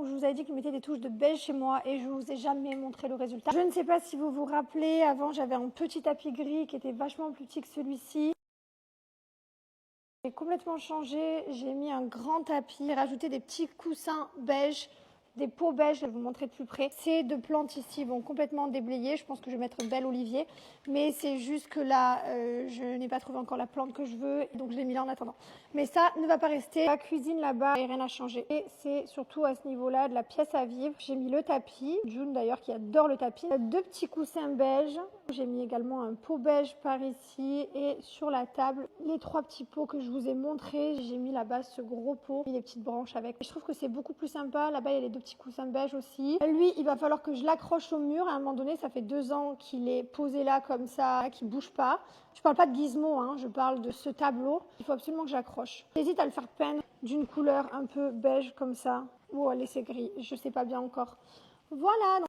je vous avais dit que je mettais des touches de beige chez moi et je vous ai jamais montré le résultat. Je ne sais pas si vous vous rappelez, avant j'avais un petit tapis gris qui était vachement plus petit que celui-ci. J'ai complètement changé, j'ai mis un grand tapis, j'ai rajouté des petits coussins beige, des pots beige, je vais vous montrer de plus près. Ces deux plantes ici vont complètement déblayer, je pense que je vais mettre Belle Olivier, mais c'est juste que là, je n'ai pas trouvé encore la plante que je veux, donc je l'ai mis là en attendant. Mais ça ne va pas rester. La cuisine là-bas, il n'y a rien à changer. Et c'est surtout à ce niveau-là de la pièce à vivre. J'ai mis le tapis, June d'ailleurs qui adore le tapis, deux petits coussins beige. J'ai mis également un pot beige par ici et sur la table, les trois petits pots que je vous ai montrés. J'ai mis là-bas ce gros pot, j'ai mis les petites branches avec. Je trouve que c'est beaucoup plus sympa. Là-bas, il y a les deux petits coussins beige aussi. Lui, il va falloir que je l'accroche au mur. À un moment donné, ça fait 2 ans qu'il est posé là comme ça, qu'il ne bouge pas. Je parle pas de gizmo, hein, je parle de ce tableau. Il faut absolument que j'accroche. J'hésite à le faire peindre d'une couleur un peu beige comme ça. Ou à laisser gris, je sais pas bien encore. Voilà.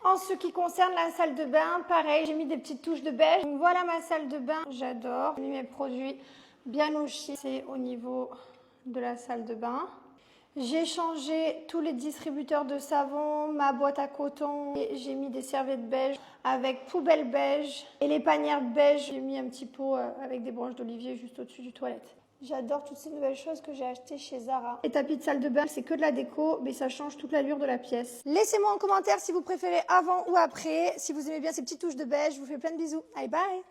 En ce qui concerne la salle de bain, pareil, j'ai mis des petites touches de beige. Donc voilà ma salle de bain, j'adore. J'ai mis mes produits bien au chi, c'est au niveau de la salle de bain. J'ai changé tous les distributeurs de savon, ma boîte à coton. J'ai mis des serviettes beige avec poubelle beige. Et les panières beige, j'ai mis un petit pot avec des branches d'olivier juste au-dessus du toilette. J'adore toutes ces nouvelles choses que j'ai achetées chez Zara. Les tapis de salle de bain, c'est que de la déco, mais ça change toute l'allure de la pièce. Laissez-moi en commentaire si vous préférez avant ou après. Si vous aimez bien ces petites touches de beige, je vous fais plein de bisous. Allez, bye!